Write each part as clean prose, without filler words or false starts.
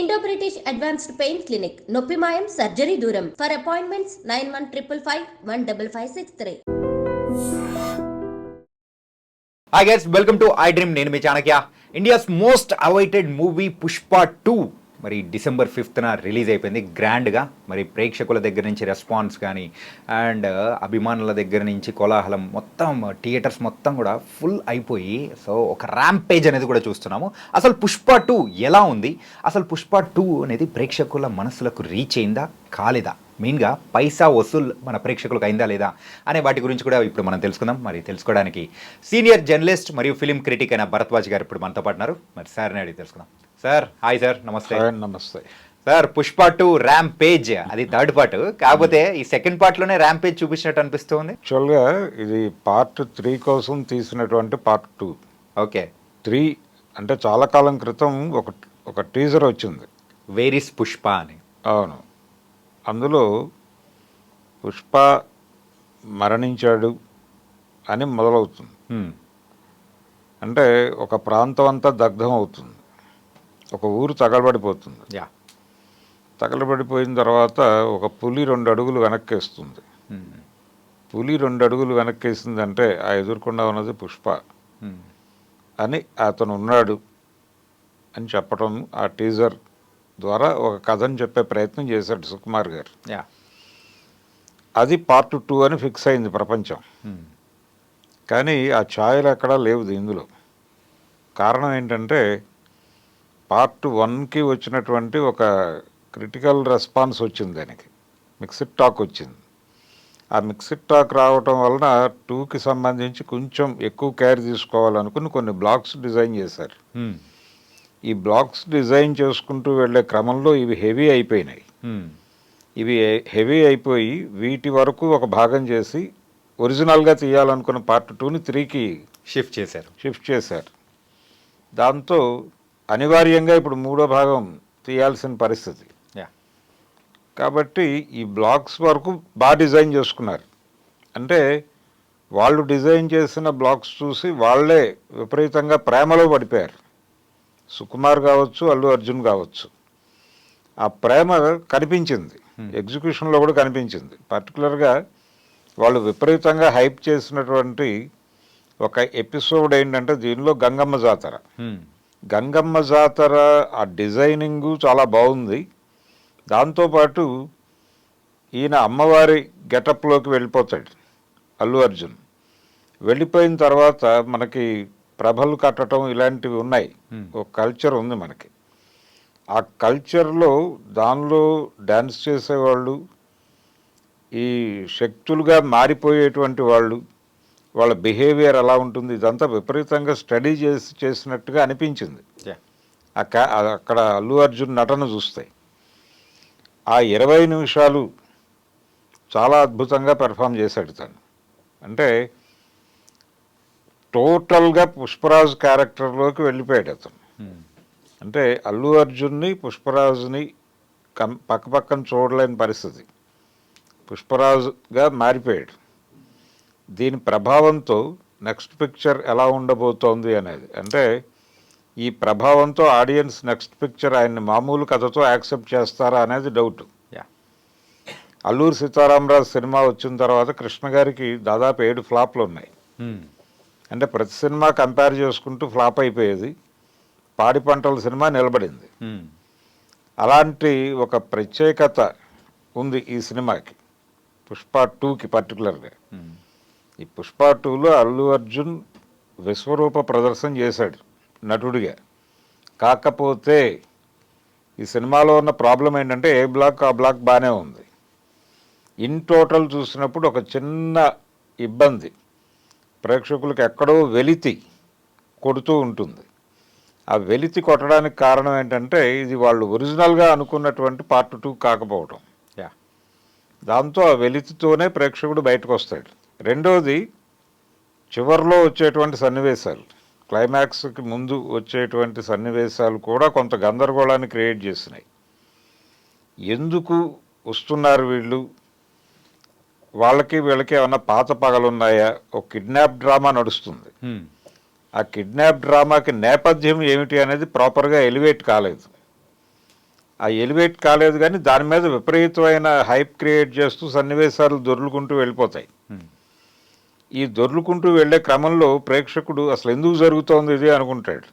Indo British advanced pain clinic నొప్పి మాయం surgery దూరం for appointments 9155515563. Hi guys, welcome to I dream. నేను మీ Chanakya. India's most awaited movie Pushpa 2 మరి December 5th రిలీజ్ అయిపోయింది గ్రాండ్గా. మరి ప్రేక్షకుల దగ్గర నుంచి రెస్పాన్స్ కానీ అండ్ అభిమానుల దగ్గర నుంచి కోలాహలం మొత్తం థియేటర్స్ మొత్తం కూడా ఫుల్ అయిపోయి సో ఒక ర్యాంపేజ్ అనేది కూడా చూస్తున్నాము. అసలు పుష్ప 2 ఎలా ఉంది, అసలు పుష్ప 2 అనేది ప్రేక్షకుల మనసులకు రీచ్ అయిందా కాలేదా, మెయిన్గా పైసా వసూల్ మన ప్రేక్షకులకు అయిందా లేదా అనే వాటి గురించి కూడా ఇప్పుడు మనం తెలుసుకుందాం. మరి తెలుసుకోవడానికి సీనియర్ జర్నలిస్ట్ మరియు ఫిలిం క్రిటిక్ అయిన భరద్వాజ్ గారు ఇప్పుడు మనతో పాటున్నారు. మరి సార్ని అడిగి తెలుసుకుందాం. సార్ హాయ్ సార్, నమస్తే. నమస్తే సార్, పుష్ప 2 ర్యాంపేజ్ అది థర్డ్ పార్ట్, కాకపోతే ఈ సెకండ్ పార్ట్లోనే ర్యాంపేజ్ చూపించినట్టు అనిపిస్తుంది. యాక్చువల్గా ఇది పార్ట్ 3 కోసం తీసినటువంటి పార్ట్ 2. ఓకే, 3 అంటే చాలా కాలం క్రితం ఒక టీజర్ వచ్చింది, వేర్ ఇస్ పుష్ప అని. అవును, అందులో పుష్ప మరణించాడు అని మొదలవుతుంది. అంటే ఒక ప్రాంతం అంతా దగ్ధం అవుతుంది, ఒక ఊరు తగలబడిపోతుంది. యా, తగలబడిపోయిన తర్వాత ఒక పులి 2 అడుగులు వెనక్కేస్తుంది. పులి 2 అడుగులు వెనక్కేసిందంటే ఆ ఎదుర్కొండా ఉన్నది పుష్ప అని అతను ఉన్నాడు అని చెప్పడం ఆ టీజర్ ద్వారా ఒక కథను చెప్పే ప్రయత్నం చేశాడు సుకుమార్ గారు. యా, అది పార్ట్ 2 అని ఫిక్స్ అయింది ప్రపంచం. కానీ ఆ ఛాయలు ఎక్కడా లేవు ఇందులో. కారణం ఏంటంటే పార్ట్ 1కి వచ్చినటువంటి ఒక క్రిటికల్ రెస్పాన్స్ వచ్చింది, దానికి మిక్స్డ్ టాక్ వచ్చింది. ఆ మిక్స్డ్ టాక్ రావటం వలన 2కి సంబంధించి కొంచెం ఎక్కువ కేర్ తీసుకోవాలనుకుని కొన్ని బ్లాక్స్ డిజైన్ చేశారు. ఈ బ్లాక్స్ డిజైన్ చేసుకుంటూ వెళ్ళే క్రమంలో ఇవి హెవీ అయిపోయినాయి. ఇవి హెవీ అయిపోయి వీటి వరకు ఒక భాగం చేసి ఒరిజినల్గా తీయాలనుకున్న పార్ట్ 2ని 3కి షిఫ్ట్ చేశారు. దాంతో అనివార్యంగా ఇప్పుడు 3వ భాగం తీయాల్సిన పరిస్థితి. కాబట్టి ఈ బ్లాక్స్ వరకు బాగా డిజైన్ చేసుకున్నారు. అంటే వాళ్ళు డిజైన్ చేసిన బ్లాక్స్ చూసి వాళ్ళే విపరీతంగా ప్రేమలో పడిపోయారు. సుకుమార్ కావచ్చు, అల్లు అర్జున్ కావచ్చు. ఆ ప్రేమ కనిపించింది, ఎగ్జిక్యూషన్లో కూడా కనిపించింది. పర్టికులర్గా వాళ్ళు విపరీతంగా హైప్ చేసినటువంటి ఒక ఎపిసోడ్ ఏంటంటే దీనిలో గంగమ్మ జాతర. గంగమ్మ జాతర ఆ డిజైనింగు చాలా బాగుంది. దాంతోపాటు ఈయన అమ్మవారి గెటప్లోకి వెళ్ళిపోతాడు అల్లు అర్జున్. వెళ్ళిపోయిన తర్వాత మనకి ప్రభలు కట్టడం ఇలాంటివి ఉన్నాయి, ఒక కల్చర్ ఉంది మనకి. ఆ కల్చర్లో దానిలో డ్యాన్స్ చేసేవాళ్ళు, ఈ శక్తులుగా మారిపోయేటువంటి వాళ్ళు, వాళ్ళ బిహేవియర్ ఎలా ఉంటుంది, ఇదంతా విపరీతంగా స్టడీ చేసినట్టుగా అనిపించింది అక్కడ అల్లు అర్జున్ నటన చూస్తే. ఆ 20 నిమిషాలు చాలా అద్భుతంగా పెర్ఫామ్ చేశాడు తను. అంటే టోటల్గా పుష్పరాజు క్యారెక్టర్లోకి వెళ్ళిపోయాడు అతను. అంటే అల్లు అర్జున్ని పుష్పరాజుని పక్కపక్కన చూడలేని పరిస్థితి, పుష్పరాజుగా మారిపోయాడు. దీని ప్రభావంతో నెక్స్ట్ పిక్చర్ ఎలా ఉండబోతోంది అనేది, అంటే ఈ ప్రభావంతో ఆడియన్స్ నెక్స్ట్ పిక్చర్ ఆయన్ని మామూలు కథతో యాక్సెప్ట్ చేస్తారా అనేది డౌట్. అల్లూరి సీతారామరాజు సినిమా వచ్చిన తర్వాత కృష్ణ గారికి దాదాపు 7 ఫ్లాప్లు ఉన్నాయి. అంటే ప్రతి సినిమా కంపేర్ చేసుకుంటూ ఫ్లాప్ అయిపోయేది. పాడి పంటల సినిమా నిలబడింది. అలాంటి ఒక ప్రత్యేకత ఉంది ఈ సినిమాకి, పుష్ప 2కి పర్టికులర్గా. ఈ పుష్ప 2లో అల్లు అర్జున్ విశ్వరూప ప్రదర్శన చేశాడు నటుడిగా. కాకపోతే ఈ సినిమాలో ఉన్న ప్రాబ్లం ఏంటంటే ఏ బ్లాక్ ఆ బ్లాక్ బాగానే ఉంది. ఇన్ టోటల్ చూసినప్పుడు ఒక చిన్న ఇబ్బంది, ప్రేక్షకులకు ఎక్కడో వెలితి కొడుతూ ఉంటుంది. ఆ వెలితి కొట్టడానికి కారణం ఏంటంటే ఇది వాళ్ళు ఒరిజినల్గా అనుకున్నటువంటి పార్ట్ 2 కాకపోవడం. దాంతో ఆ వెలితితోనే ప్రేక్షకుడు బయటకు వస్తాడు. రెండోది, చివరిలో వచ్చేటువంటి సన్నివేశాలు, క్లైమాక్స్కి ముందు వచ్చేటువంటి సన్నివేశాలు కూడా కొంత గందరగోళాన్ని క్రియేట్ చేసినాయి. ఎందుకు వస్తున్నారు వీళ్ళు, వాళ్ళకి వీళ్ళకి ఏమన్నా పాత పగలున్నాయా, ఒక కిడ్నాప్ డ్రామా నడుస్తుంది. ఆ కిడ్నాప్ డ్రామాకి నేపథ్యం ఏమిటి అనేది ప్రాపర్గా ఎలివేట్ కాలేదు. ఆ ఎలివేట్ కాలేదు, కానీ దాని మీద విపరీతమైన హైప్ క్రియేట్ చేస్తూ సన్నివేశాలు దొర్లుకుంటూ వెళ్ళిపోతాయి. ఈ దొర్లుకుంటూ వెళ్ళే క్రమంలో ప్రేక్షకుడు అసలు ఎందుకు జరుగుతోంది ఇది అనుకుంటాడు.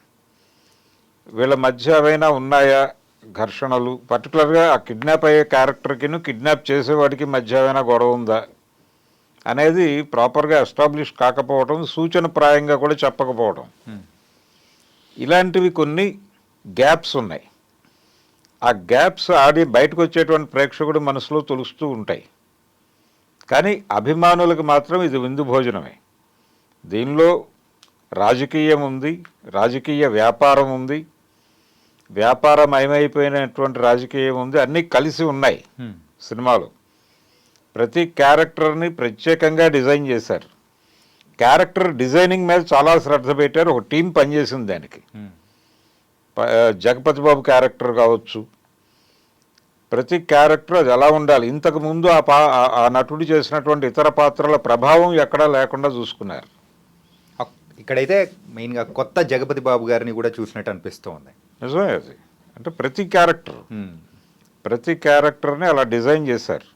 వీళ్ళ మధ్య ఏవైనా ఉన్నాయా ఘర్షణలు, పర్టికులర్గా ఆ కిడ్నాప్ అయ్యే క్యారెక్టర్కిను కిడ్నాప్ చేసేవాడికి మధ్య ఏమైనా గొడవ ఉందా అనేది ప్రాపర్గా ఎస్టాబ్లిష్ కాకపోవడం, సూచనప్రాయంగా కూడా చెప్పకపోవడం, ఇలాంటివి కొన్ని గ్యాప్స్ ఉన్నాయి. ఆ గ్యాప్స్ ఆడి బయటకు వచ్చేటువంటి ప్రేక్షకుడు మనసులో తొలుస్తూ ఉంటాయి. కానీ అభిమానులకు మాత్రం ఇది విందు భోజనమే. దీనిలో రాజకీయం ఉంది, రాజకీయ వ్యాపారం ఉంది, వ్యాపారమయమైపోయినటువంటి రాజకీయం ఉంది, అన్నీ కలిసి ఉన్నాయి సినిమాలో. ప్రతి క్యారెక్టర్ని ప్రత్యేకంగా డిజైన్ చేశారు. క్యారెక్టర్ డిజైనింగ్ మీద చాలా శ్రద్ధ పెట్టారు. ఒక టీం పనిచేసింది దానికి. జగపతి బాబు క్యారెక్టర్ కావచ్చు, ప్రతి క్యారెక్టర్ అది ఎలా ఉండాలి, ఇంతకుముందు ఆ నటుడు చేసినటువంటి ఇతర పాత్రల ప్రభావం ఎక్కడా లేకుండా చూసుకున్నారు. ఇక్కడైతే మెయిన్గా కొత్త జగపతి బాబు గారిని కూడా చూసినట్టు అనిపిస్తూ ఉంది. నిజమే అది. అంటే ప్రతి క్యారెక్టర్ని అలా డిజైన్ చేశారు.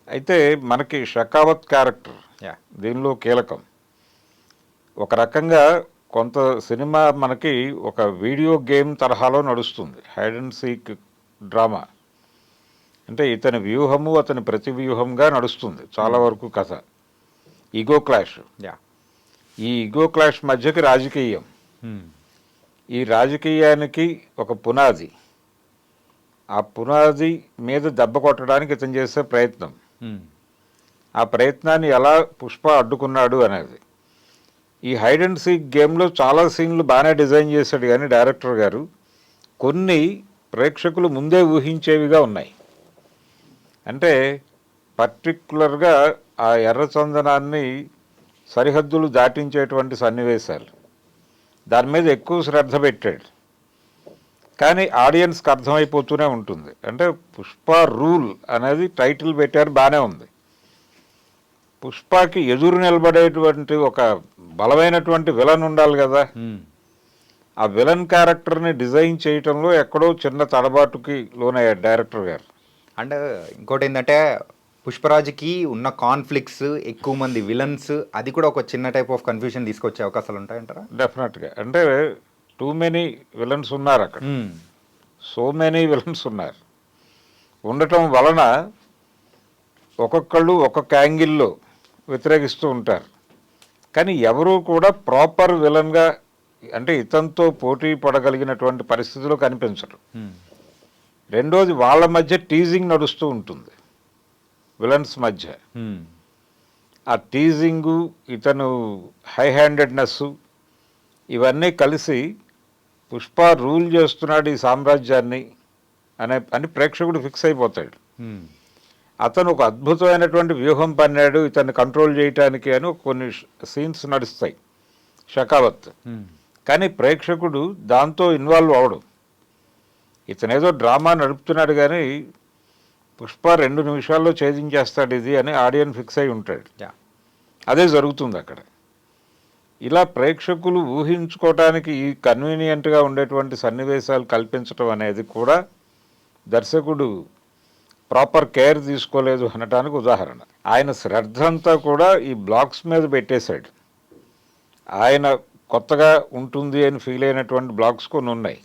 అయితే మనకి షకావత్ క్యారెక్టర్ దీనిలో కీలకం. ఒక రకంగా కొంత సినిమా మనకి ఒక వీడియో గేమ్ తరహాలో నడుస్తుంది, హైడ్ అండ్ సీక్ డ్రామా. అంటే ఇతని వ్యూహము అతని ప్రతి వ్యూహంగా నడుస్తుంది చాలా వరకు కథ. ఈగో క్లాష్, ఈ ఈగో క్లాష్ మధ్యకి రాజకీయం, ఈ రాజకీయానికి ఒక పునాది, ఆ పునాది మీద దెబ్బ కొట్టడానికి ఇతను చేసే ప్రయత్నం, ఆ ప్రయత్నాన్ని ఎలా పుష్ప అడ్డుకున్నాడు అనేది. ఈ హైడ్ అండ్ సీక్ గేమ్లో చాలా సీన్లు బాగానే డిజైన్ చేశాడు, కానీ డైరెక్టర్ గారు కొన్ని ప్రేక్షకులు ముందే ఊహించేవిగా ఉన్నాయి. అంటే పర్టికులర్గా ఆ ఎర్రచందనాన్ని సరిహద్దులు దాటించేటువంటి సన్నివేశాలు, దాని మీద ఎక్కువ శ్రద్ధ పెట్టాడు. కానీ ఆడియన్స్కి అర్థమైపోతూనే ఉంటుంది. అంటే పుష్ప రూల్ అనేది టైటిల్ పెట్టారు, బాగానే ఉంది. పుష్పకి ఎదురు నిలబడేటువంటి ఒక బలమైనటువంటి విలన్ ఉండాలి కదా. ఆ విలన్ క్యారెక్టర్ని డిజైన్ చేయటంలో ఎక్కడో చిన్న తడబాటుకి లోనయ్యాడు డైరెక్టర్ గారు. అండ్ ఇంకోటి ఏంటంటే పుష్పరాజ్కి ఉన్న కాన్ఫ్లిక్ట్స్, ఎక్కువ మంది విలన్స్, అది కూడా ఒక చిన్న టైప్ ఆఫ్ కన్ఫ్యూజన్ తీసుకొచ్చే అవకాశాలు ఉంటాయంటారా? డెఫినెట్గా. అంటే టూ మెనీ విలన్స్ ఉన్నారు అక్కడ, సో మెనీ విలన్స్ ఉన్నారు. ఉండటం వలన ఒక్కొక్కళ్ళు ఒక్కొక్క యాంగిల్లో వ్యతిరేకిస్తూ ఉంటారు. కానీ ఎవరూ కూడా ప్రాపర్ విలన్గా, అంటే ఇతనితో పోటీ పడగలిగినటువంటి పరిస్థితిలో కనిపించరు. రెండోది, వాళ్ళ మధ్య టీజింగ్ నడుస్తూ ఉంటుంది విలన్స్ మధ్య. ఆ టీజింగు, ఇతను హై హ్యాండెడ్నెస్, ఇవన్నీ కలిసి పుష్ప రూల్ చేస్తున్నాడు ఈ సామ్రాజ్యాన్ని అని ప్రేక్షకుడు ఫిక్స్ అయిపోతాడు. అతను ఒక అద్భుతమైనటువంటి వ్యూహం పన్నాడు ఇతన్ని కంట్రోల్ చేయటానికి అని కొన్ని సీన్స్ నడుస్తాయి షకావత్. కానీ ప్రేక్షకుడు దాంతో ఇన్వాల్వ్ అవడు. ఇతనేదో డ్రామా నడుపుతున్నాడు, కానీ పుష్ప 2 నిమిషాల్లో ఛేదించేస్తాడు ఇది అని ఆడియన్ ఫిక్స్ అయి ఉంటాడు. అదే జరుగుతుంది అక్కడ. ఇలా ప్రేక్షకులు ఊహించుకోవటానికి ఈ కన్వీనియంట్గా ఉండేటువంటి సన్నివేశాలు కల్పించడం అనేది కూడా దర్శకుడు ప్రాపర్ కేర్ తీసుకోలేదు అనటానికి ఉదాహరణ. ఆయన శ్రద్ధ అంతా కూడా ఈ బ్లాక్స్ మీద పెట్టేశాడు. ఆయన కొత్తగా ఉంటుంది అని ఫీల్ అయినటువంటి బ్లాక్స్ కొన్ని ఉన్నాయి,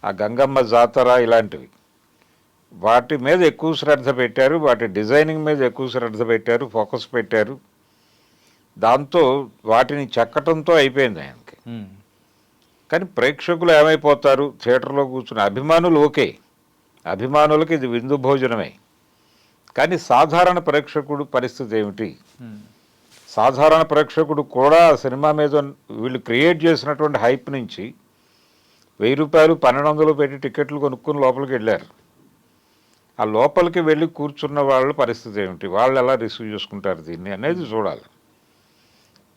ఆ గంగమ్మ జాతర ఇలాంటివి. వాటి మీద ఎక్కువ శ్రద్ధ పెట్టారు, వాటి డిజైనింగ్ మీద ఎక్కువ శ్రద్ధ పెట్టారు, ఫోకస్ పెట్టారు. దాంతో వాటిని చెక్కటంతో అయిపోయింది ఆయనకి. కానీ ప్రేక్షకులు ఏమైపోతారు, థియేటర్లో కూర్చున్న అభిమానులు ఓకే, అభిమానులకి ఇది విందు భోజనమే. కానీ సాధారణ ప్రేక్షకుడు పరిస్థితి ఏమిటి? సాధారణ ప్రేక్షకుడు కూడా సినిమా మీద వీళ్ళు క్రియేట్ చేసినటువంటి హైప్ నుంచి 1000 రూపాయలు 1200 పెట్టి టికెట్లు కొనుక్కుని లోపలికి వెళ్ళారు. ఆ లోపలికి వెళ్ళి కూర్చున్న వాళ్ళ పరిస్థితి ఏమిటి, వాళ్ళు ఎలా రిసీవ్ చేసుకుంటారు దీన్ని అనేది చూడాలి.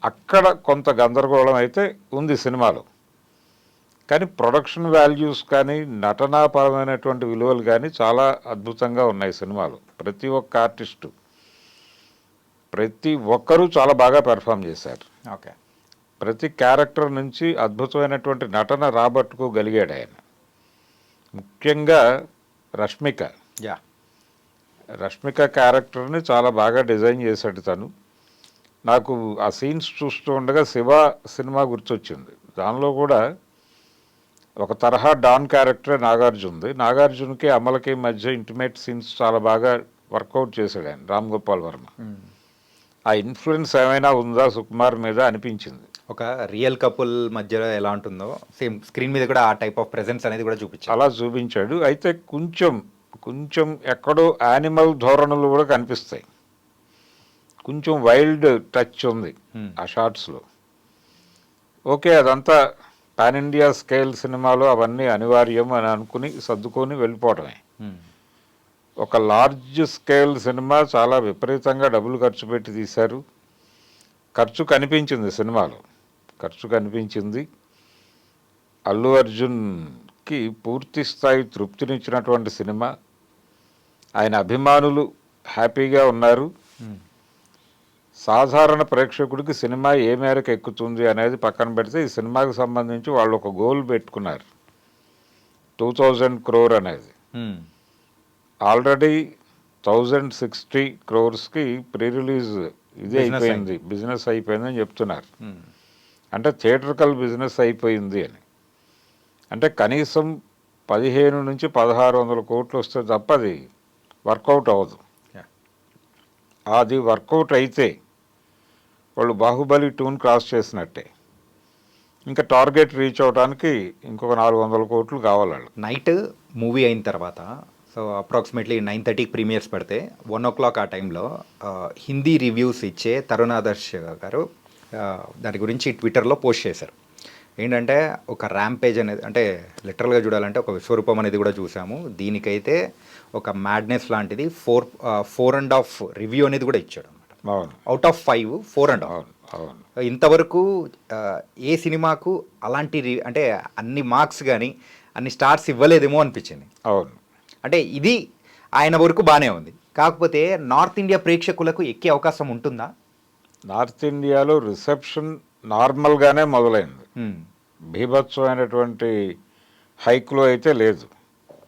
అక్కడ కొంత గందరగోళం అయితే ఉంది సినిమాలో. కానీ ప్రొడక్షన్ వాల్యూస్ కానీ నటనాపరమైనటువంటి విలువలు కానీ చాలా అద్భుతంగా ఉన్నాయి సినిమాలో. ప్రతి ఒక్క ఆర్టిస్టు, ప్రతి ఒక్కరూ చాలా బాగా పెర్ఫామ్ చేశారు. ఓకే, ప్రతి క్యారెక్టర్ నుంచి అద్భుతమైనటువంటి నటన రాబట్టుకోగలిగాడు ఆయన. ముఖ్యంగా రష్మిక యా రష్మిక క్యారెక్టర్ని చాలా బాగా డిజైన్ చేశాడు తను. నాకు ఆ సీన్స్ చూస్తూ ఉండగా శివ సినిమా గుర్తొచ్చింది. దానిలో కూడా ఒక తరహా డాన్ క్యారెక్టరే నాగార్జునది. నాగార్జునకి అమలకి మధ్య ఇంటిమేట్ సీన్స్ చాలా బాగా వర్కౌట్ చేశాడు ఆయన రామ్ గోపాల్ వర్మ. ఆ ఇన్ఫ్లుయెన్స్ ఏమైనా ఉందా సుకుమార్ మీద అనిపించింది. ఒక రియల్ కపుల్ మధ్యలో ఎలా ఉంటుందో సేమ్ స్క్రీన్ మీద కూడా ఆ టైప్ ఆఫ్ ప్రెజెన్స్ అనేది కూడా చూపించారు. అలా చూపించాడు. అయితే కొంచెం ఎక్కడో యానిమల్ ధోరణులు కూడా కనిపిస్తాయి. కొంచెం వైల్డ్ టచ్ ఉంది ఆ షార్ట్స్లో. ఓకే, అదంతా పాన్ ఇండియా స్కేల్ సినిమాలో అవన్నీ అనివార్యం అని అనుకుని సర్దుకొని వెళ్ళిపోవడమే. ఒక లార్జ్ స్కేల్ సినిమా చాలా విపరీతంగా డబ్బులు ఖర్చు పెట్టి తీశారు. ఖర్చు కనిపించింది సినిమాలో, ఖర్చు కనిపించింది. అల్లు అర్జున్కి పూర్తి స్థాయి తృప్తినిచ్చినటువంటి సినిమా. ఆయన అభిమానులు హ్యాపీగా ఉన్నారు. సాధారణ ప్రేక్షకుడికి సినిమా ఏ మేరకు ఎక్కుతుంది అనేది పక్కన పెడితే ఈ సినిమాకి సంబంధించి వాళ్ళు ఒక గోల్ పెట్టుకున్నారు, 2000 crore అనేది. ఆల్రెడీ 1060 crores ప్రీ రిలీజ్ ఇదే అయిపోయింది, బిజినెస్ అయిపోయిందని చెప్తున్నారు. అంటే థియేటర్కల్ బిజినెస్ అయిపోయింది అని. అంటే కనీసం 15 నుంచి 1600 కోట్లు వస్తే తప్ప అది వర్కౌట్ అవ్వదు. అది వర్కౌట్ అయితే వాళ్ళు బాహుబలి 2ని క్రాస్ చేసినట్టే. ఇంకా టార్గెట్ రీచ్ అవడానికి ఇంకొక 400 కోట్లు కావాలి వాళ్ళు. నైట్ మూవీ అయిన తర్వాత సో అప్రాక్సిమేట్లీ 9:30 ప్రీమియర్స్ పడితే 1 o'clock ఆ టైంలో హిందీ రివ్యూస్ ఇచ్చే తరుణ్ ఆదర్శ్ గారు దాని గురించి ట్విట్టర్లో పోస్ట్ చేశారు. ఏంటంటే ఒక ర్యాంపేజ్ అనేది, అంటే లిటరల్గా చూడాలంటే ఒక విశ్వరూపం అనేది కూడా చూసాము. దీనికైతే ఒక మ్యాడ్నెస్ లాంటిది 4.5 రివ్యూ అనేది కూడా ఇచ్చాడు అనమాట. Out of 5 4.5. ఇంతవరకు ఏ సినిమాకు అలాంటి అంటే అన్ని మార్క్స్ కానీ అన్ని స్టార్స్ ఇవ్వలేదేమో అనిపించింది. అవును, అంటే ఇది ఆయన వరకు బాగానే ఉంది. కాకపోతే నార్త్ ఇండియా ప్రేక్షకులకు ఎక్కే అవకాశం ఉంటుందా? నార్త్ ఇండియాలో రిసెప్షన్ నార్మల్గానే మొదలైంది. బీభత్సమైనటువంటి హైక్లో అయితే లేదు,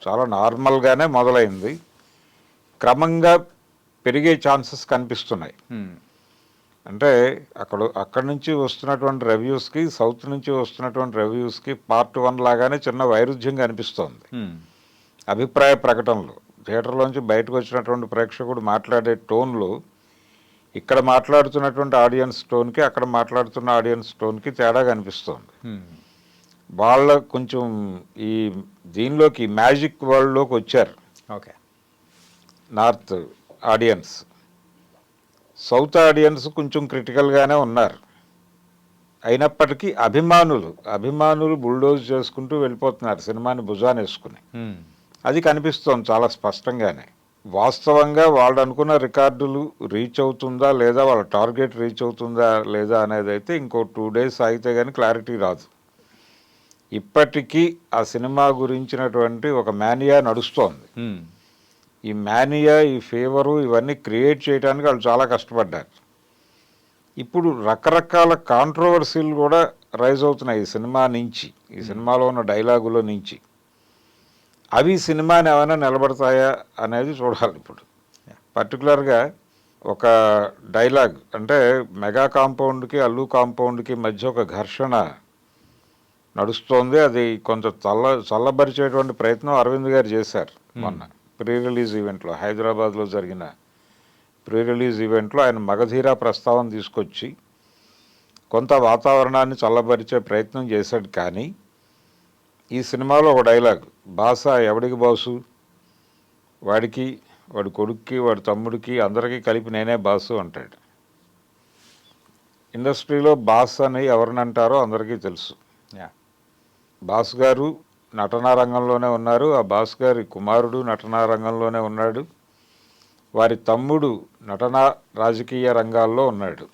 చాలా నార్మల్గానే మొదలైంది. క్రమంగా పెరిగే ఛాన్సెస్ కనిపిస్తున్నాయి. అంటే అక్కడి నుంచి వస్తున్నటువంటి రివ్యూస్కి, సౌత్ నుంచి వస్తున్నటువంటి రివ్యూస్కి పార్ట్ 1 లాగానే చిన్న వైరుధ్యం కనిపిస్తోంది. అభిప్రాయ ప్రకటనలు థియేటర్లోంచి బయటకు వచ్చినటువంటి ప్రేక్షకుడు మాట్లాడే టోన్లు ఇక్కడ మాట్లాడుతున్నటువంటి ఆడియన్స్ టోన్కి, అక్కడ మాట్లాడుతున్న ఆడియన్స్ టోన్కి తేడా కనిపిస్తోంది. వాళ్ళ కొంచెం ఈ దీనిలోకి మ్యాజిక్ వరల్డ్లోకి వచ్చారు. Okay, north audience. South audience కొంచెం క్రిటికల్గానే ఉన్నారు. అయినప్పటికీ అభిమానులు బుల్డోజ్ చేసుకుంటూ వెళ్ళిపోతున్నారు సినిమాని భుజాన్ని వేసుకుని. అది కనిపిస్తోంది చాలా స్పష్టంగానే. వాస్తవంగా వాళ్ళు అనుకున్న రికార్డులు రీచ్ అవుతుందా లేదా, వాళ్ళ టార్గెట్ రీచ్ అవుతుందా లేదా అనేది అయితే ఇంకో 2 days ఆగితే కానీ క్లారిటీ రాదు. ఇప్పటికీ ఆ సినిమా గురించినటువంటి ఒక మేనియా నడుస్తోంది. ఈ మేనియా, ఈ ఫీవరు ఇవన్నీ క్రియేట్ చేయడానికి వాళ్ళు చాలా కష్టపడ్డారు. ఇప్పుడు రకరకాల కాంట్రవర్సీలు కూడా రైజ్ అవుతున్నాయి ఈ సినిమా నుంచి, ఈ సినిమాలో ఉన్న డైలాగుల నుంచి. అవి సినిమాని ఏమైనా నిలబడతాయా అనేది చూడాలి. ఇప్పుడు పర్టికులర్గా ఒక డైలాగ్, అంటే మెగా కాంపౌండ్కి అల్లు కాంపౌండ్కి మధ్య ఒక ఘర్షణ నడుస్తోంది. అది కొంచెం చల్లబరిచేటువంటి ప్రయత్నం అరవింద్ గారు చేశారు మొన్న ప్రీ రిలీజ్ ఈవెంట్లో. హైదరాబాద్లో జరిగిన ప్రీ రిలీజ్ ఈవెంట్లో ఆయన మగధీరా ప్రస్తావన తీసుకొచ్చి కొంత వాతావరణాన్ని చల్లబరిచే ప్రయత్నం చేశాడు. కానీ ఈ సినిమాలో ఒక డైలాగ్, బాస ఎవడికి బాసు, వాడికి, వాడి కొడుక్కి, వాడి తమ్ముడికి, అందరికీ కలిపి నేనే బాసు అంటాడు. ఇండస్ట్రీలో బాస్ అని ఎవరిని అంటారో అందరికీ తెలుసు. బాస్ గారు నటనా రంగంలోనే ఉన్నారు, ఆ బాస్ గారి కుమారుడు నటనా రంగంలోనే ఉన్నాడు, వారి తమ్ముడు నటనా రాజకీయ రంగాల్లో ఉన్నాడు.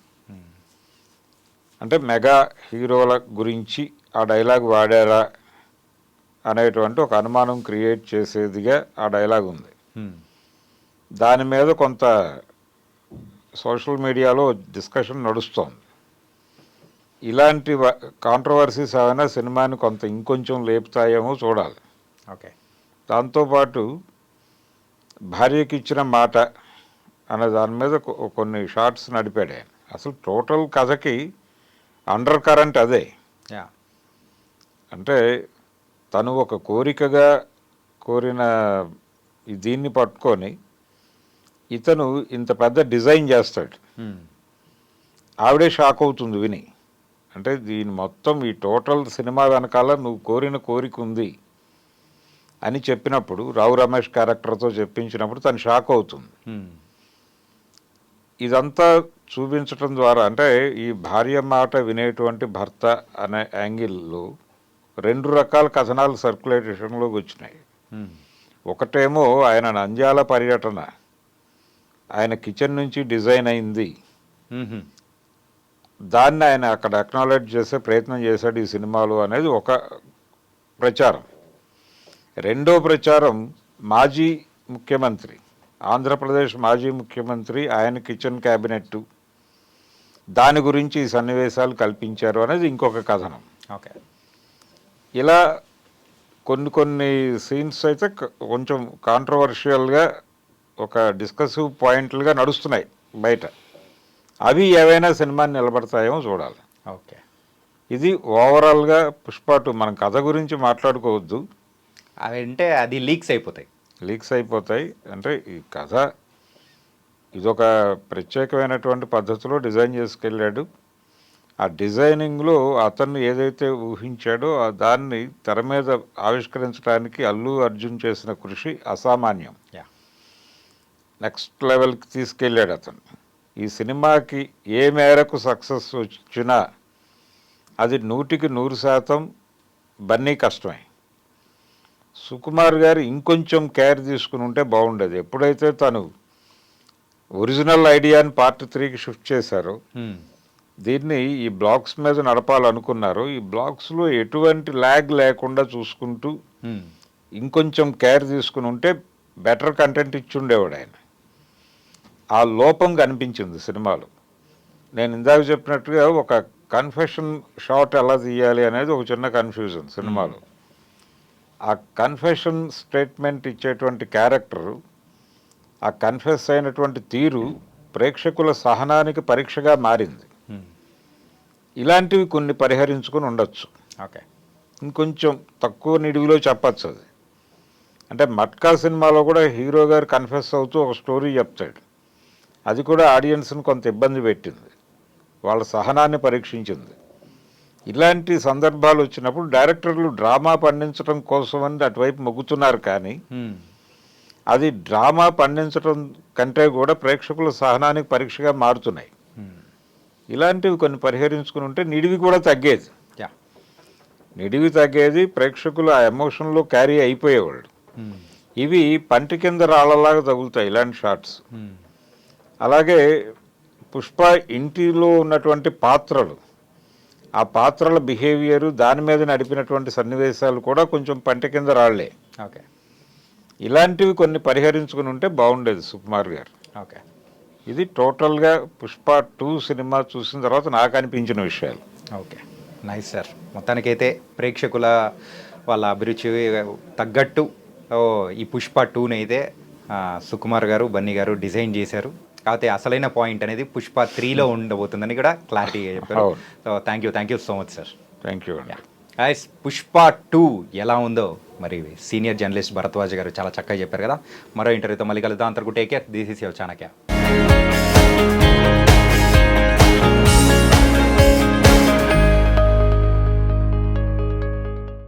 అంటే మెగా హీరోల గురించి ఆ డైలాగ్ వాడారా అనేటువంటి ఒక అనుమానం క్రియేట్ చేసేదిగా ఆ డైలాగ్ ఉంది. దాని మీద కొంత సోషల్ మీడియాలో డిస్కషన్ నడుస్తోంది. ఇలాంటి కాంట్రవర్సీస్ ఏమైనా సినిమాని కొంత ఇంకొంచెం లేపుతాయేమో చూడాలి. ఓకే, దాంతోపాటు భార్యకి ఇచ్చిన మాట అనే దాని మీద కొన్ని షార్ట్స్ నడిపాడు ఆయన. అసలు టోటల్ కథకి అండర్ కరెంట్ అదే. యా, అంటే తను ఒక కోరికగా కోరిన దీన్ని పట్టుకొని ఇతను ఇంత పెద్ద డిజైన్ చేస్తాడు. ఆవిడే షాక్ అవుతుంది విని. అంటే దీని మొత్తం ఈ టోటల్ సినిమా వెనకాల నువ్వు కోరిన కోరిక ఉంది అని చెప్పినప్పుడు, రావు రమేష్ క్యారెక్టర్తో చెప్పించినప్పుడు తను షాక్ అవుతుంది. ఇదంతా చూపించటం ద్వారా అంటే ఈ భార్య మాట వినేటువంటి భర్త అనే యాంగిల్లో 2 రకాల కథనాలు సర్క్యులేషన్లోకి వచ్చినాయి. ఒకటేమో ఆయన నంద్యాల పర్యటన, ఆయన కిచెన్ నుంచి డిజైన్ అయింది, దాన్ని ఆయన అక్కడ అక్నాలెడ్జ్ చేసే ప్రయత్నం చేశాడు ఈ సినిమాలో అనేది ఒక ప్రచారం. రెండో ప్రచారం మాజీ ముఖ్యమంత్రి, ఆంధ్రప్రదేశ్ మాజీ ముఖ్యమంత్రి, ఆయన కిచెన్ క్యాబినెట్, దాని గురించి ఈ సన్నివేశాలు కల్పించారు అనేది ఇంకొక కథనం. ఓకే, ఇలా కొన్ని సీన్స్ అయితే కొంచెం కాంట్రవర్షియల్గా ఒక డిస్కసివ్ పాయింట్లుగా నడుస్తున్నాయి బయట. అవి ఏవైనా సినిమాని నిలబడతాయేమో చూడాలి. ఓకే, ఇది ఓవరాల్గా పుష్ప 2. మనం కథ గురించి మాట్లాడుకోవద్దు, అవి అంటే అది లీక్స్ అయిపోతాయి. అంటే ఈ కథ ఇదొక ప్రత్యేకమైనటువంటి పద్ధతిలో డిజైన్ చేసుకెళ్ళాడు. ఆ డిజైనింగ్లో అతన్ని ఏదైతే ఊహించాడో దాన్ని తెర మీద ఆవిష్కరించడానికి అల్లు అర్జున్ చేసిన కృషి అసామాన్యం. నెక్స్ట్ లెవెల్కి తీసుకెళ్ళాడు అతను. ఈ సినిమాకి ఏ మేరకు సక్సెస్ వచ్చినా అది 100% బన్నీ కష్టమే. సుకుమార్ గారు ఇంకొంచెం కేర్ తీసుకుని ఉంటే బాగుండేది. ఎప్పుడైతే తను ఒరిజినల్ ఐడియాని పార్ట్ 3కి షిఫ్ట్ చేశారో, దీన్ని ఈ బ్లాక్స్ మీద నడపాలనుకున్నారు, ఈ బ్లాక్స్లో ఎటువంటి ల్యాగ్ లేకుండా చూసుకుంటూ ఇంకొంచెం కేర్ తీసుకుని ఉంటే బెటర్ కంటెంట్ ఇచ్చి ఉండేవాడు ఆయన. ఆ లోపం కనిపించింది సినిమాలో. నేను ఇందాక చెప్పినట్టుగా ఒక కన్ఫెషన్ షాట్ ఎలా తీయాలి అనేది ఒక చిన్న కన్ఫ్యూజన్ సినిమాలో. ఆ కన్ఫెషన్ స్టేట్మెంట్ ఇచ్చేటువంటి క్యారెక్టరు, ఆ కన్ఫెస్ అయినటువంటి తీరు ప్రేక్షకుల సహనానికి పరీక్షగా మారింది. ఇలాంటివి కొన్ని పరిహరించుకొని ఉండొచ్చు. ఓకే, ఇంకొంచెం తక్కువ నిడివిలో చెప్పచ్చు అది. అంటే మట్కా సినిమాలో కూడా హీరో గారు కన్ఫెస్ అవుతూ ఒక స్టోరీ చెప్తాడు. అది కూడా ఆడియన్స్ని కొంత ఇబ్బంది పెట్టింది, వాళ్ళ సహనాన్ని పరీక్షించింది. ఇలాంటి సందర్భాలు వచ్చినప్పుడు డైరెక్టర్లు డ్రామా పండించడం కోసమని అటువైపు మొగ్గుతున్నారు, కానీ అది డ్రామా పండించడం కంటే కూడా ప్రేక్షకుల సహనానికి పరీక్షగా మారుతున్నాయి. ఇలాంటివి కొన్ని పరిహరించుకుని ఉంటే నిడివి కూడా తగ్గేది. నిడివి తగ్గేది, ప్రేక్షకులు ఆ ఎమోషన్లో క్యారీ అయిపోయేవాళ్ళు. ఇవి పంటి కింద రాళ్ళలాగా తగులుతాయి ఇలాంటి షార్ట్స్. అలాగే పుష్ప ఇంటిలో ఉన్నటువంటి పాత్రలు, ఆ పాత్రల బిహేవియరు, దాని మీద నడిపినటువంటి సన్నివేశాలు కూడా కొంచెం పంట కింద రాళ్లే. ఓకే, ఇలాంటివి కొన్ని పరిహరించుకుని ఉంటే బాగుండేది సుకుమార్ గారు. ఓకే, ఇది టోటల్గా పుష్ప 2 సినిమా చూసిన తర్వాత నాకు అనిపించిన విషయాలు. Okay, nice sir. మొత్తానికైతే ప్రేక్షకుల వాళ్ళ అభిరుచి తగ్గట్టు ఈ పుష్ప 2ని అయితే సుకుమార్ గారు, బన్నీ గారు డిజైన్ చేశారు. కాకపోతే అసలైన పాయింట్ అనేది పుష్ప 3లో ఉండబోతుందని కూడా క్లారిటీగా చెప్పారు. So thank you so much sir. Thank you అండి. గైస్, పుష్ప 2 ఎలా ఉందో మరి సీనియర్ జర్నలిస్ట్ భరద్వాజ్ గారు చాలా చక్కగా చెప్పారు కదా. మరో ఇంటర్వ్యూతో మళ్ళీ కలుద్దాం. అంతవరకు take care. This is your Chanakya.